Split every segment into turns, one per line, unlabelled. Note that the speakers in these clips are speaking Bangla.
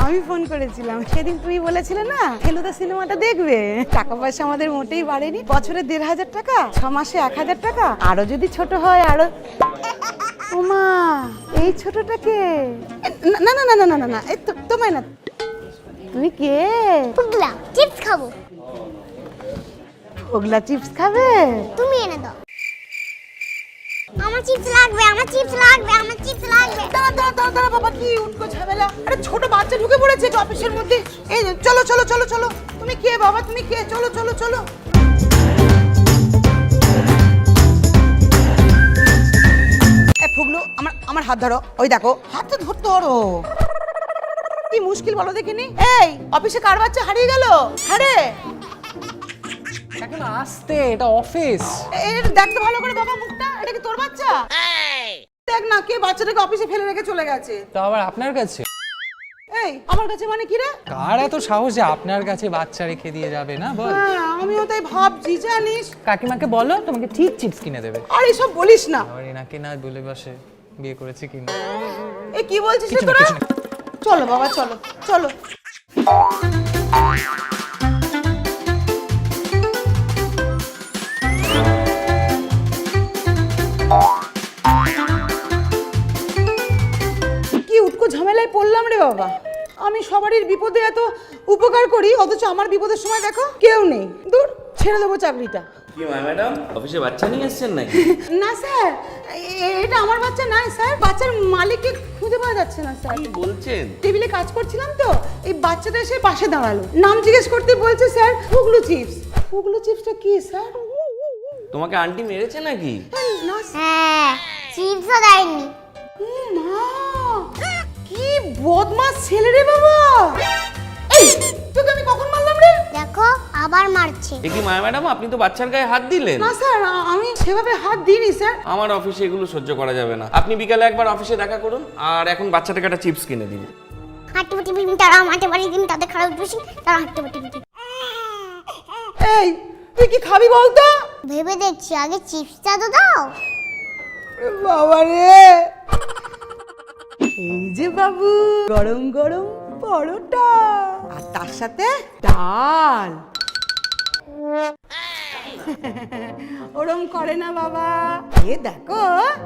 আমি ফোন করেছিলাম সেদিন, তুমি বলেছিলে না ফেলুদা সিনেমাটা দেখবে। টাকা পয়সা আমাদের মোটেই বাড়েনি, বছরে ১,৫০০ টাকা, ৬ মাসে ১,০০০ টাকা, আরো যদি ছোট হয় আরো। ওমা, এই ছোটটাকে? না না না না না না না, এই তোমায় না। তুমি কে?
পুগলা, চিপস খাবো।
ওগলা চিপস খাবে?
তুমি এনে দাও। আমার চিপস লাগবে, আমার চিপস লাগবে, আমার চিপস লাগবে।
দাঁড়া দাঁড়া দাঁড়া দাঁড়া বাবা, কি উঠকো ঝামেলা। আরে ছোট বাচ্চা ঢুকে পড়েছে অফিসের মধ্যে। এই চলো চলো চলো চলো। তুমি কে বাবা, তুমি কে? চলো চলো চলো। এ ফুগলু, আমার হাত ধরো। ওই দেখো, হাতটা ধরতে ধরো। কি মুশকিল বলো দেখিনি। এই অফিসে কার বাচ্চা হারিয়ে গেল? আরে
এখন আসতে, এটা অফিস।
দেখ তো ভালো করে বাবা মুখটা। এটা কি তোর বাচ্চা? দেখ না, কে বাচ্চাটাকে অফিসে ফেলে রেখে চলে গেছে।
তো আবার আপনার কাছে?
এই আমার কাছে মানে কি রে?
কার এত সাহস যে আপনার কাছে বাচ্চা রেখে দিয়ে যাবে? না বল।
হ্যাঁ, আমিও তাই ভাবছি জানিস।
কাকিমাকে বলো তোমাকে ঠিক চিপস কিনে দেবে।
আর এসব বলিস না।
আবার এনাকে না বলে বসে বিয়ে করেছে কিনা।
এ কি বলছিস রে
কিছু না,
তোরা?
কিছু না।
চলো বাবা চলো চলো। কি উটকো ঝামেলায় পড়লাম রে বাবা। আমি সবারই বিপদে এত উপকার করি, অথচ আমার বিপদের সময় দেখো কেউ নেই। দূর, ছেড়ে দেবো চাকরিটা।
কি ম্যাডাম, অফিসে বাচ্চা নিয়ে এসেছেন নাকি?
না স্যার, এটা আমার বাচ্চা নয় স্যার। বাচ্চার মালিককে খুঁজে পাওয়া যাচ্ছে না স্যার।
কি বলছেন?
টেবিলে কাজ করছিলাম তো, এই বাচ্চাটা এসে পাশে দাঁড়ালো। নাম জিজ্ঞেস করতে বলছে স্যার ফুগলু চিপস। ফুগলু চিপসটা কি স্যার?
তোমাকে আন্টি মেরেছে নাকি?
না
হ্যাঁ, চিপসও দেয়নি।
মা, কি বদমাস ছেলে রে বাবা। এই তোকে আমি কখন মারলাম রে?
দেখো, আবার মারছে।
এ কি ম্যাডাম, আপনি তো বাচ্চার গায়ে হাত দিলেন।
না স্যার, আমি সেভাবে হাত দিইনি স্যার।
আমার অফিসে এগুলো সহ্য করা যাবে না। আপনি বিকালে একবার অফিসে দেখা করুন, আর এখন বাচ্চাটাকে একটা চিপস কিনে দিন।
হাঁটতে পাটি বিম তারা মাঠে বাড়ি দিন, তাদের খারাপ বেশি, তারা হাঁটতে পাটি বিম।
এই তুই কি খাবি বলতো?
ভেবে দেখছি, আগে চিপসটা তো দাও।
বাবা রে, এই যে বাবু, গরম গরম পরোটা আর তার সাথে ডাল। ওরম করে না বাবা, এ দেখো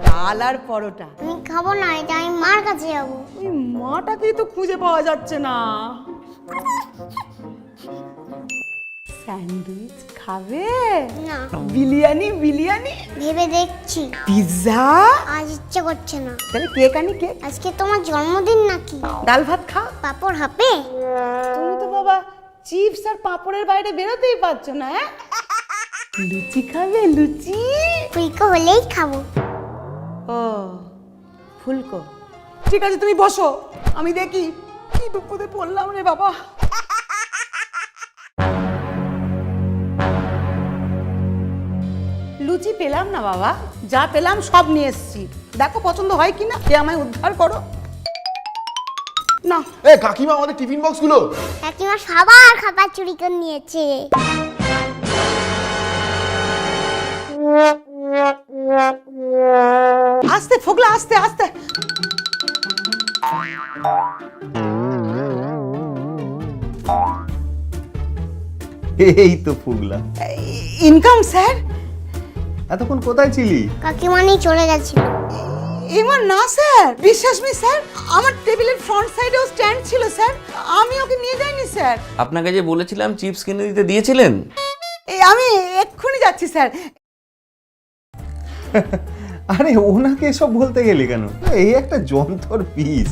ডাল আর পরোটা।
আমি খাবো না, এটা আমি মার কাছে যাবো।
ওই মাটাকেই তো খুঁজে পাওয়া যাচ্ছে না। স্যান্ডউইচ খাবে?
না,
বিরিয়ানি? বিরিয়ানি?
ভেবে দেখছি,
পিৎজা?
আজ ইচ্ছে করছে না।
তাহলে কেক আনি, কেক।
আজকে তোমার জন্মদিন নাকি?
ডাল ভাত খাও।
পাপড় হবে?
তুমি তো বাবা চিপস আর পাঁপড়ের বাইরে বেরোতেই পারছো না। হ্যাঁ, লুচি খাবে? লুচি?
ফুলকো হলেই খাবো।
ও ফুলকো, ঠিক আছে তুমি বসো, আমি দেখি কি বিপদে পড়লাম রে বাবা। লুচি পেলাম না বাবা, যা পেলাম সব নিয়ে এসেছি। দেখো পছন্দ হয় কিনা, এ আমায় উদ্ধার করো না।
এ কাকিমা, আমাদের টিফিন বক্সগুলো।
কাকিমা সবার খাবার চুরি করে নিয়েছে।
আস্তে ফোগলা, আস্তে আস্তে।
এই তো ফুগলা।
Income sir.
এতক্ষণ কোথায় ছিলি?
কাকিমা নিয়ে চলে গেছিল।
এমন না স্যার, বিশ্বাস মি স্যার, আমার টেবিলের ফ্রন্ট সাইডেও স্ট্যান্ড ছিল স্যার, আমি ওকে নিয়ে যাইনি স্যার।
আপনাকে যে বলেছিলাম চিপস কিনে দিতে, দিয়েছিলেন?
এই আমি এক্ষুনি যাচ্ছি স্যার।
আরে ওনাকে এসব বলতে গেলি কেন? এই একটা যন্ত্র পিস।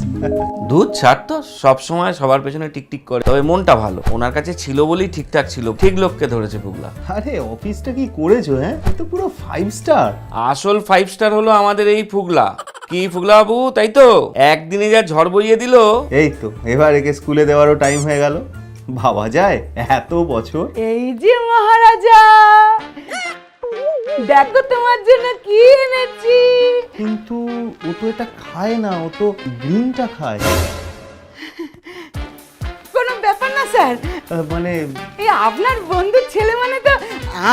দুধ ছাড় তো, সব সময় সবার পেছনে টিকটিক করে। তবে মনটা ভালো, ওনার কাছে ছিল বলেই ঠিকঠাক ছিল। ঠিক লোককে ধরেছে পুগলা।
আরে অফিসটা কি করেছো? হ্যাঁ, এ তো পুরো 5 স্টার।
আসল 5 স্টার হলো আমাদের এই ফুগলা। কি ফুগলা বাবু, তাই তো? একদিনে যা ঝড় বইয়ে দিল।
এই তো এবার একে স্কুলে দেওয়ারও টাইম হয়ে গেল। ভাবা যায় এত বছর।
এই যে মহারাজা, দেখো তোমার জন্য কি এনেছি।
কিন্তু ও তো এটা খায় না, ও তো গ্রিনটা খায়।
কোনো ব্যাপার না স্যার,
মানে
এই আপনার বন্ধুর ছেলে মানে তো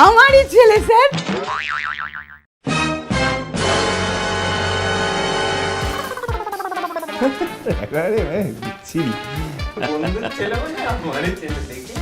আমারই ছেলে স্যার।
একেবারে বিচ্ছিরি
বন্ধুর ছেলে বলে আমারই ছেলে দেখে